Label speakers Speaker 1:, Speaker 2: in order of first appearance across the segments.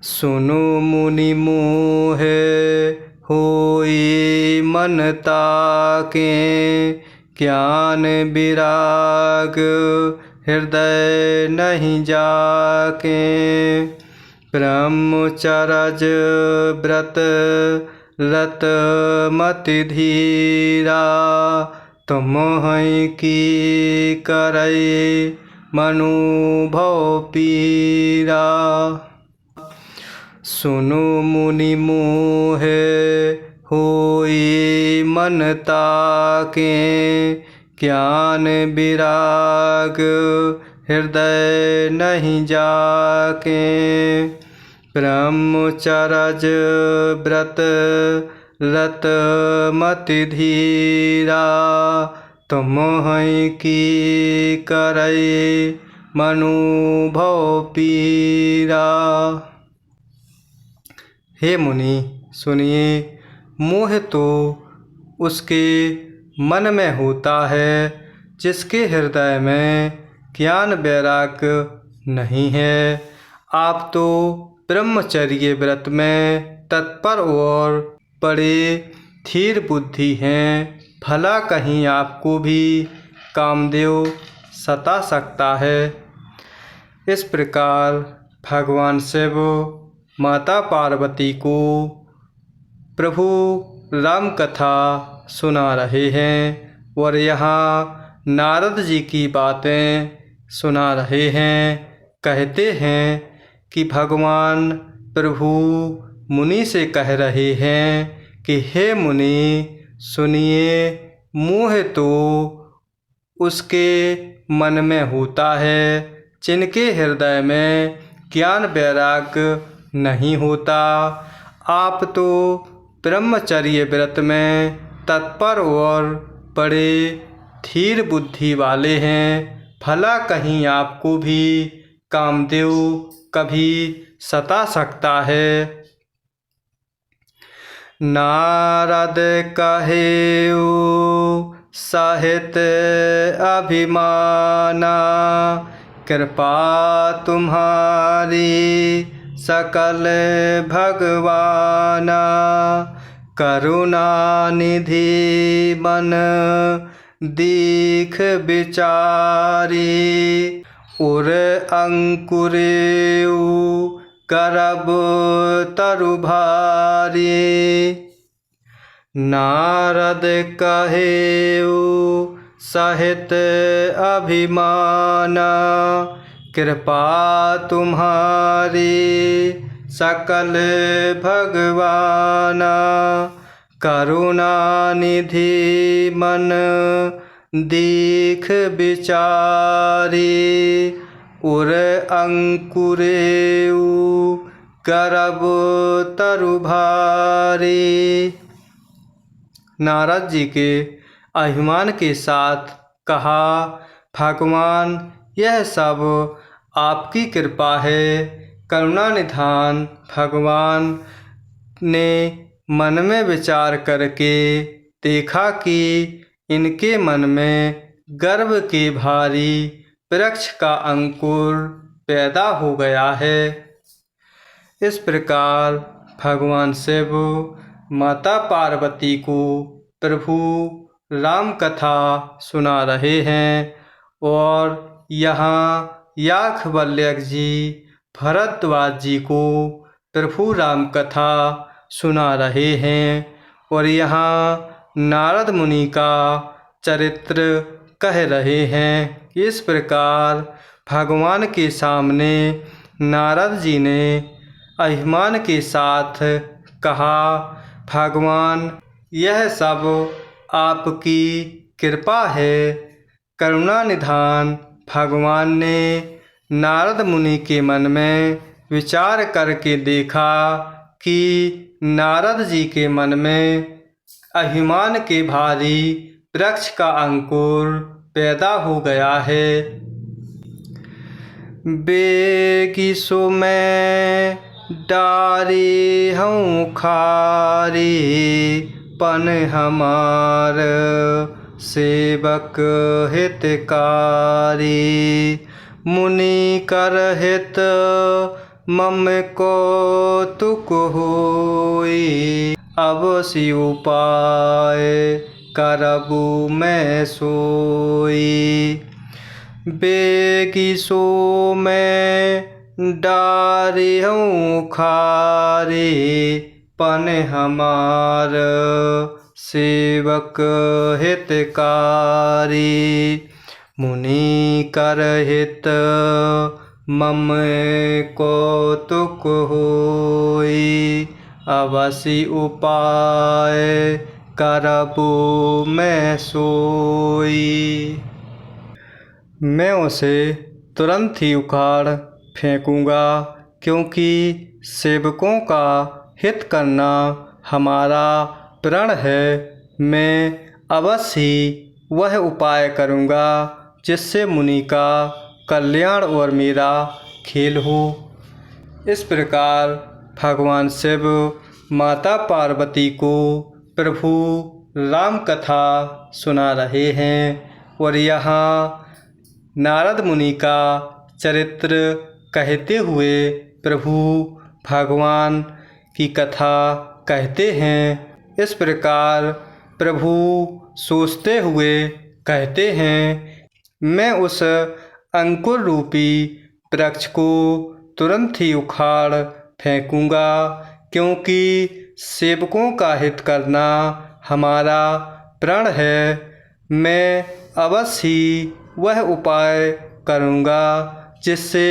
Speaker 1: सुनो मुनि मोहे होई मन ताके, ज्ञान विराग हृदय नहीं जाके। ब्रह्मचरज व्रत रत मति धीरा, तुम हैं की करई मनुभव पीरा। सुनो मुनि मोहे होई मन ताके, ज्ञान विराग हृदय नहीं जाके। ब्रह्मचरज व्रत रत मति धीरा, तुम हैं की करई मनुभव पीरा। हे मुनि सुनिए, मोह तो उसके मन में होता है जिसके हृदय में ज्ञान वैराग्य नहीं है। आप तो ब्रह्मचर्य व्रत में तत्पर और बड़े धीर बुद्धि हैं, भला कहीं आपको भी कामदेव सता सकता है। इस प्रकार भगवान शिव माता पार्वती को प्रभु राम कथा सुना रहे हैं और यहाँ नारद जी की बातें सुना रहे हैं। कहते हैं कि भगवान प्रभु मुनि से कह रहे हैं कि हे मुनि सुनिए, मोह तो उसके मन में होता है जिनके हृदय में ज्ञान वैराग्य नहीं होता। आप तो ब्रह्मचर्य व्रत में तत्पर और बड़े धीर बुद्धि वाले हैं, भला कहीं आपको भी कामदेव कभी सता सकता है। नारद कहेउ सहित अभिमाना, कृपा तुम्हारी सकल भगवाना। करुणा निधि मन दीख विचारी, उर अंकुरेउ गर्भ तरु भारी। नारद कहेउ सहित अभिमाना, कृपा तुम्हारी सकल भगवाना। करुणा निधि मन दीख विचारी, उर अंकुरेउ गर्भ तरु भारी। नारद जी के अभिमान के साथ कहा, भगवान यह सब आपकी कृपा है। करुणा निधान भगवान ने मन में विचार करके देखा कि इनके मन में गर्भ के भारी वृक्ष का अंकुर पैदा हो गया है। इस प्रकार भगवान शिव माता पार्वती को प्रभु राम कथा सुना रहे हैं और यहाँ याज्ञवल्क्य जी भरद्वाज जी को प्रभु राम कथा सुना रहे हैं और यहाँ नारद मुनि का चरित्र कह रहे हैं। इस प्रकार भगवान के सामने नारद जी ने अभिमान के साथ कहा, भगवान यह सब आपकी कृपा है। करुणा निधान भगवान ने नारद मुनि के मन में विचार करके देखा कि नारद जी के मन में अभिमान के भारी वृक्ष का अंकुर पैदा हो गया है। बेगी सो मैं डारी हूँ खारी, पन हमार सेवक हितकारी। मुनि कर हित मम कौतुक होई। अवसि उपाय करबु मैं सोई। बेगी सो मैं डारिहूँ खारे, पन हमार सेवक हितकारी। मुनि कर हित मम कौतुक होई। अवसि उपाय करबु मैं सोई। मैं उसे तुरंत ही उखाड़ फेंकूँगा, क्योंकि सेवकों का हित करना हमारा प्रण है। मैं अवश्य ही वह उपाय करूँगा जिससे मुनि का कल्याण और मेरा खेल हो। इस प्रकार भगवान शिव माता पार्वती को प्रभु राम कथा सुना रहे हैं और यहाँ नारद मुनि का चरित्र कहते हुए प्रभु भगवान की कथा कहते हैं। इस प्रकार प्रभु सोचते हुए कहते हैं, मैं उस अंकुर रूपी वृक्ष को तुरंत ही उखाड़ फेंकूँगा, क्योंकि सेवकों का हित करना हमारा प्रण है। मैं अवश्य ही वह उपाय करूँगा जिससे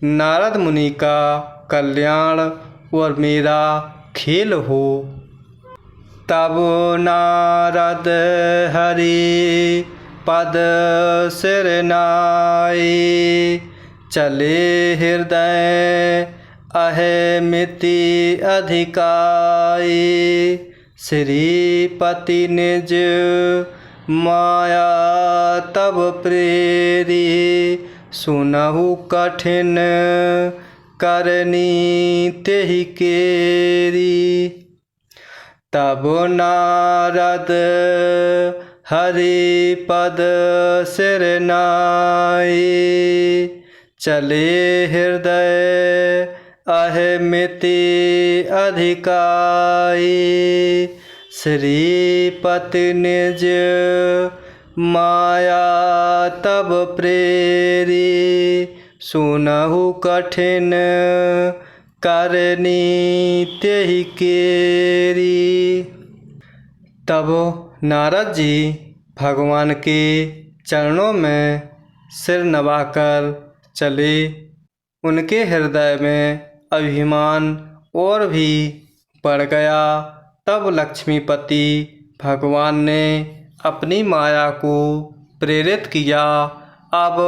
Speaker 1: नारद मुनि का कल्याण और मेरा खेल हो। तब नारद हरि पद सिर नाई, चले हृदय अहमिति अधिकाई। श्रीपति निज माया तब प्रेरी, सुनहु कठिन करनी तेहि केरी। तब नारद हरि पद सिर नाई, चले हृदय अहमिति अधिकाई। श्रीपति निज माया तब प्रेरी, सुनहु कठिन करनी तेहि केरी। तब नारद जी भगवान के चरणों में सिर नवाकर चले। उनके हृदय में अभिमान और भी बढ़ गया। तब लक्ष्मीपति भगवान ने अपनी माया को प्रेरित किया। अब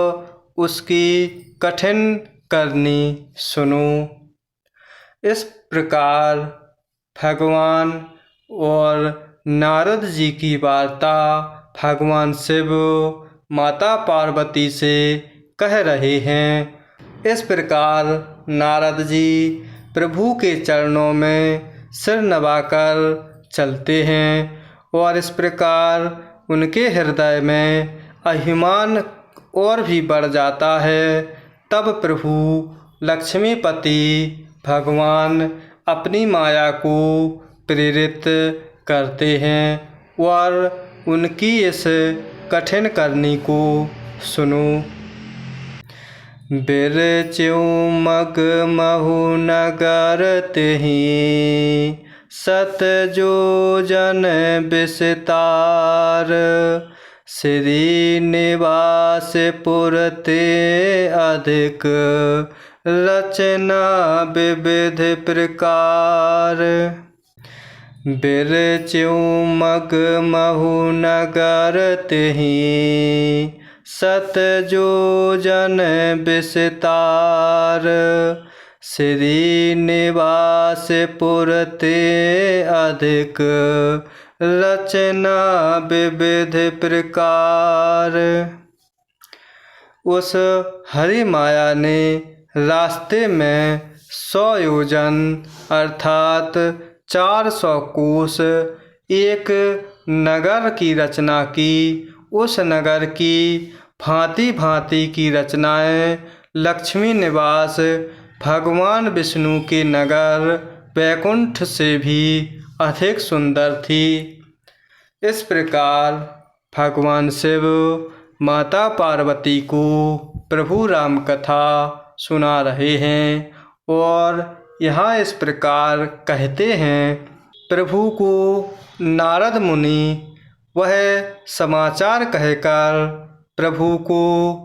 Speaker 1: उसकी कठिन करनी सुनो। इस प्रकार भगवान और नारद जी की वार्ता भगवान शिव माता पार्वती से कह रहे हैं। इस प्रकार नारद जी प्रभु के चरणों में सिर नवाकर चलते हैं और इस प्रकार उनके हृदय में अभिमान और भी बढ़ जाता है। तब प्रभु लक्ष्मीपति भगवान अपनी माया को प्रेरित करते हैं और उनकी इस कठिन करनी को सुनो। बिरचु मग महु नगर तेहि, सत जोजन विस्तार। श्रीनिवास पुर ते अधिक, रचना विविध प्रकार। बिरचु मग महु नगर तेहि, सत जोजन विस्तार। श्रीनिवास पुर ते अधिक, रचना विविध प्रकार। उस हरि माया ने रास्ते में 100 योजन अर्थात 400 कोस एक नगर की रचना की। उस नगर की भांति भांति की रचनाएं लक्ष्मी निवास भगवान विष्णु के नगर वैकुंठ से भी अधिक सुंदर थी। इस प्रकार भगवान शिव माता पार्वती को प्रभु राम कथा सुना रहे हैं और यहाँ इस प्रकार कहते हैं, प्रभु को नारद मुनि वह समाचार कहकर प्रभु को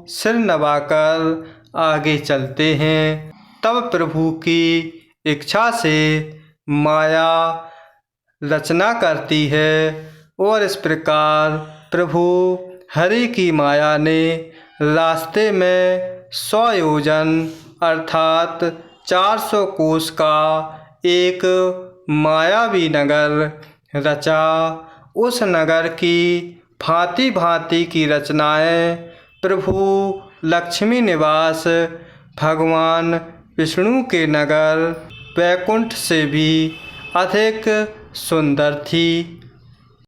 Speaker 1: सिर नवाकर आगे चलते हैं। तब प्रभु की इच्छा से माया रचना करती है और इस प्रकार प्रभु हरि की माया ने रास्ते में 100 योजन अर्थात 400 कोस का एक मायावी नगर रचा। उस नगर की भांति भांति की रचनाएं प्रभु लक्ष्मी निवास भगवान विष्णु के नगर वैकुंठ से भी अधिक सुंदर थी।